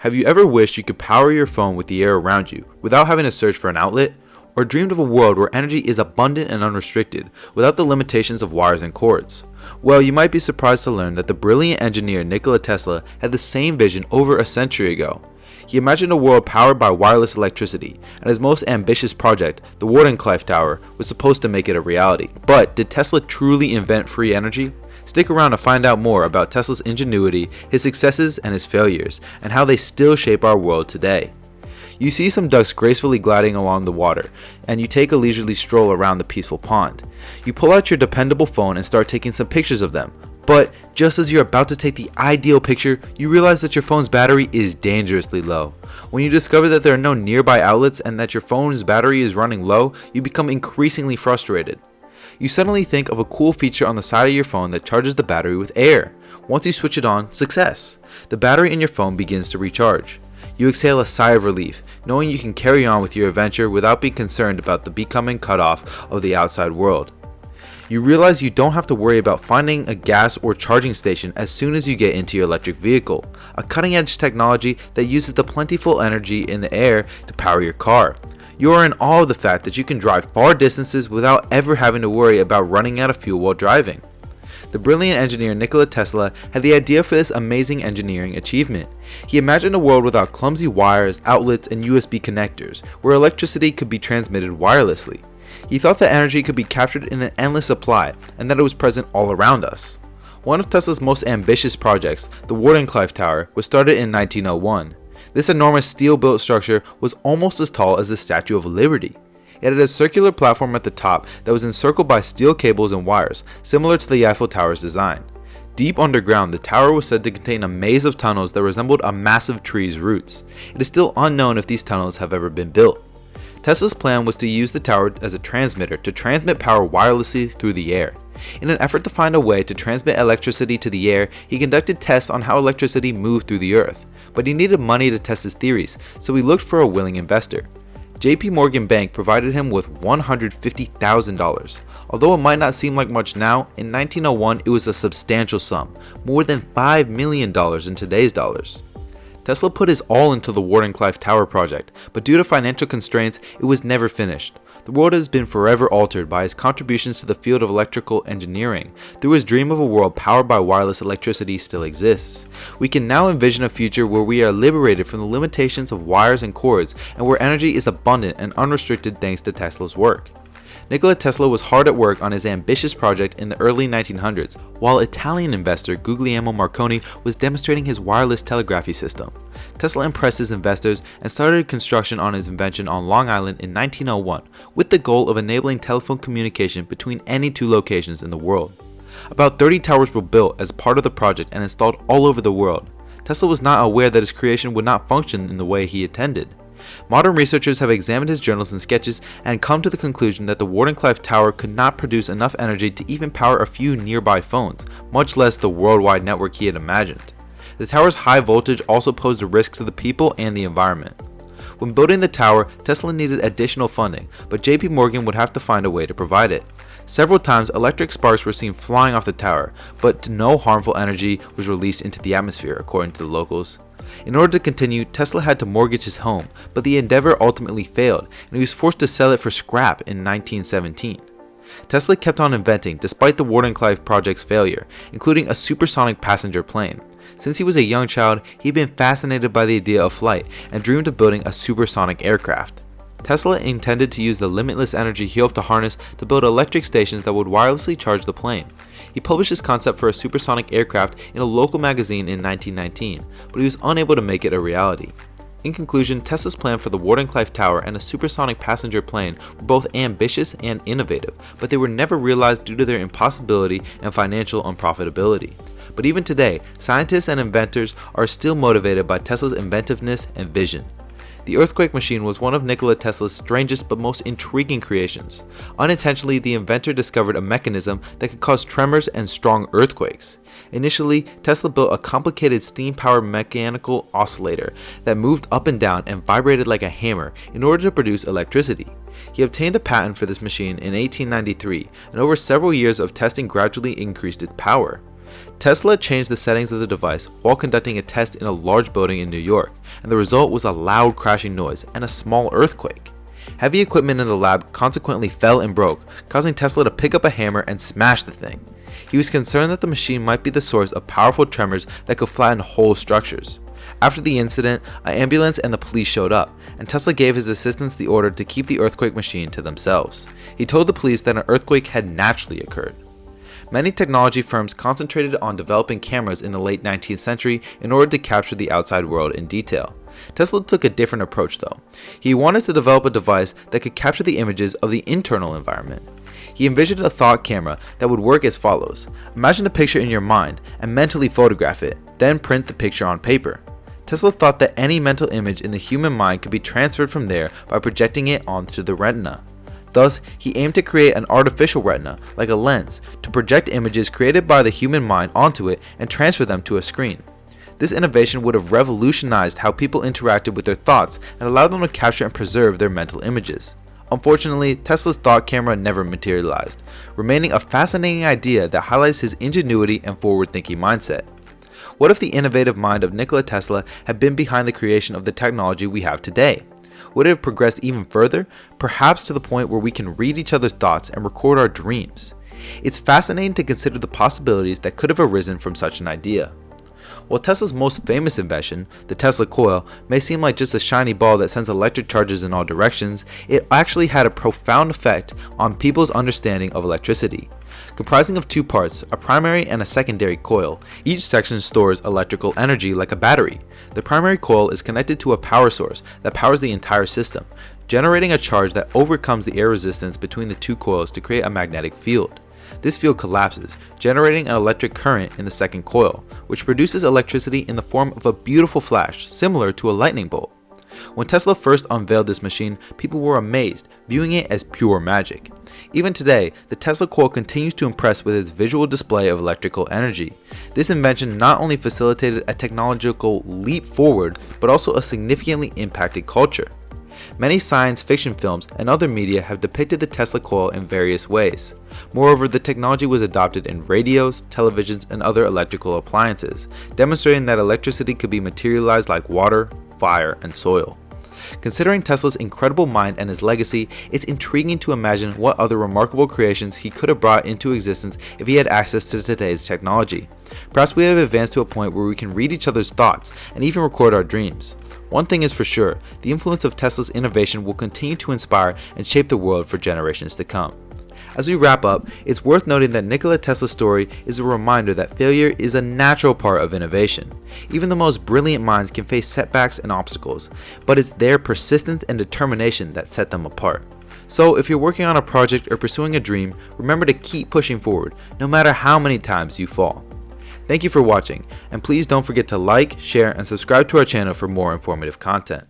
Have you ever wished you could power your phone with the air around you without having to search for an outlet? Or dreamed of a world where energy is abundant and unrestricted without the limitations of wires and cords? Well, you might be surprised to learn that the brilliant engineer Nikola Tesla had the same vision over a century ago. He imagined a world powered by wireless electricity, and his most ambitious project, the Wardenclyffe Tower, was supposed to make it a reality. But did Tesla truly invent free energy? Stick around to find out more about Tesla's ingenuity, his successes and his failures, and how they still shape our world today. You see some ducks gracefully gliding along the water, and you take a leisurely stroll around the peaceful pond. You pull out your dependable phone and start taking some pictures of them. But just as you're about to take the ideal picture, you realize that your phone's battery is dangerously low. When you discover that there are no nearby outlets and that your phone's battery is running low, you become increasingly frustrated. You suddenly think of a cool feature on the side of your phone that charges the battery with air. Once you switch it on, success! The battery in your phone begins to recharge. You exhale a sigh of relief, knowing you can carry on with your adventure without being concerned about the becoming cut off of the outside world. You realize you don't have to worry about finding a gas or charging station as soon as you get into your electric vehicle, a cutting-edge technology that uses the plentiful energy in the air to power your car. You are in awe of the fact that you can drive far distances without ever having to worry about running out of fuel while driving. The brilliant engineer Nikola Tesla had the idea for this amazing engineering achievement. He imagined a world without clumsy wires, outlets, and USB connectors, where electricity could be transmitted wirelessly. He thought that energy could be captured in an endless supply, and that it was present all around us. One of Tesla's most ambitious projects, the Wardenclyffe Tower, was started in 1901. This enormous steel-built structure was almost as tall as the Statue of Liberty. It had a circular platform at the top that was encircled by steel cables and wires, similar to the Eiffel Tower's design. Deep underground, the tower was said to contain a maze of tunnels that resembled a massive tree's roots. It is still unknown if these tunnels have ever been built. Tesla's plan was to use the tower as a transmitter to transmit power wirelessly through the air. In an effort to find a way to transmit electricity to the air, he conducted tests on how electricity moved through the earth. But he needed money to test his theories, so he looked for a willing investor. JP Morgan Bank provided him with $150,000. Although it might not seem like much now, in 1901 it was a substantial sum, more than $5 million in today's dollars. Tesla put his all into the Wardenclyffe Tower project, but due to financial constraints, it was never finished. The world has been forever altered by his contributions to the field of electrical engineering, though his dream of a world powered by wireless electricity still exists. We can now envision a future where we are liberated from the limitations of wires and cords, and where energy is abundant and unrestricted thanks to Tesla's work. Nikola Tesla was hard at work on his ambitious project in the early 1900s, while Italian investor Guglielmo Marconi was demonstrating his wireless telegraphy system. Tesla impressed his investors and started construction on his invention on Long Island in 1901, with the goal of enabling telephone communication between any two locations in the world. About 30 towers were built as part of the project and installed all over the world. Tesla was not aware that his creation would not function in the way he intended. Modern researchers have examined his journals and sketches and come to the conclusion that the Wardenclyffe Tower could not produce enough energy to even power a few nearby phones, much less the worldwide network he had imagined. The tower's high voltage also posed a risk to the people and the environment. When building the tower, Tesla needed additional funding, but JP Morgan would have to find a way to provide it. Several times, electric sparks were seen flying off the tower, but no harmful energy was released into the atmosphere, according to the locals. In order to continue, Tesla had to mortgage his home, but the endeavor ultimately failed, and he was forced to sell it for scrap in 1917. Tesla kept on inventing despite the Wardenclyffe project's failure, including a supersonic passenger plane. Since he was a young child, he'd been fascinated by the idea of flight and dreamed of building a supersonic aircraft. Tesla intended to use the limitless energy he hoped to harness to build electric stations that would wirelessly charge the plane. He published his concept for a supersonic aircraft in a local magazine in 1919, but he was unable to make it a reality. In conclusion, Tesla's plan for the Wardenclyffe Tower and a supersonic passenger plane were both ambitious and innovative, but they were never realized due to their impossibility and financial unprofitability. But even today, scientists and inventors are still motivated by Tesla's inventiveness and vision. The earthquake machine was one of Nikola Tesla's strangest but most intriguing creations. Unintentionally, the inventor discovered a mechanism that could cause tremors and strong earthquakes. Initially, Tesla built a complicated steam-powered mechanical oscillator that moved up and down and vibrated like a hammer in order to produce electricity. He obtained a patent for this machine in 1893, and over several years of testing gradually increased its power. Tesla changed the settings of the device while conducting a test in a large building in New York, and the result was a loud crashing noise and a small earthquake. Heavy equipment in the lab consequently fell and broke, causing Tesla to pick up a hammer and smash the thing. He was concerned that the machine might be the source of powerful tremors that could flatten whole structures. After the incident, an ambulance and the police showed up, and Tesla gave his assistants the order to keep the earthquake machine to themselves. He told the police that an earthquake had naturally occurred. Many technology firms concentrated on developing cameras in the late 19th century in order to capture the outside world in detail. Tesla took a different approach though. He wanted to develop a device that could capture the images of the internal environment. He envisioned a thought camera that would work as follows. Imagine a picture in your mind and mentally photograph it, then print the picture on paper. Tesla thought that any mental image in the human mind could be transferred from there by projecting it onto the retina. Thus, he aimed to create an artificial retina, like a lens, to project images created by the human mind onto it and transfer them to a screen. This innovation would have revolutionized how people interacted with their thoughts and allowed them to capture and preserve their mental images. Unfortunately, Tesla's thought camera never materialized, remaining a fascinating idea that highlights his ingenuity and forward-thinking mindset. What if the innovative mind of Nikola Tesla had been behind the creation of the technology we have today? Would it have progressed even further, perhaps to the point where we can read each other's thoughts and record our dreams? It's fascinating to consider the possibilities that could have arisen from such an idea. While Tesla's most famous invention, the Tesla coil, may seem like just a shiny ball that sends electric charges in all directions, it actually had a profound effect on people's understanding of electricity. Comprising of two parts, a primary and a secondary coil, each section stores electrical energy like a battery. The primary coil is connected to a power source that powers the entire system, generating a charge that overcomes the air resistance between the two coils to create a magnetic field. This field collapses, generating an electric current in the second coil, which produces electricity in the form of a beautiful flash, similar to a lightning bolt. When Tesla first unveiled this machine, people were amazed, viewing it as pure magic. Even today, the Tesla coil continues to impress with its visual display of electrical energy. This invention not only facilitated a technological leap forward, but also a significantly impacted culture. Many science fiction films and other media have depicted the Tesla coil in various ways. Moreover, the technology was adopted in radios, televisions, and other electrical appliances, demonstrating that electricity could be materialized like water, fire, and soil. Considering Tesla's incredible mind and his legacy, it's intriguing to imagine what other remarkable creations he could have brought into existence if he had access to today's technology. Perhaps we have advanced to a point where we can read each other's thoughts and even record our dreams. One thing is for sure, the influence of Tesla's innovation will continue to inspire and shape the world for generations to come. As we wrap up, it's worth noting that Nikola Tesla's story is a reminder that failure is a natural part of innovation. Even the most brilliant minds can face setbacks and obstacles, but it's their persistence and determination that set them apart. So if you're working on a project or pursuing a dream, remember to keep pushing forward, no matter how many times you fall. Thank you for watching, and please don't forget to like, share, and subscribe to our channel for more informative content.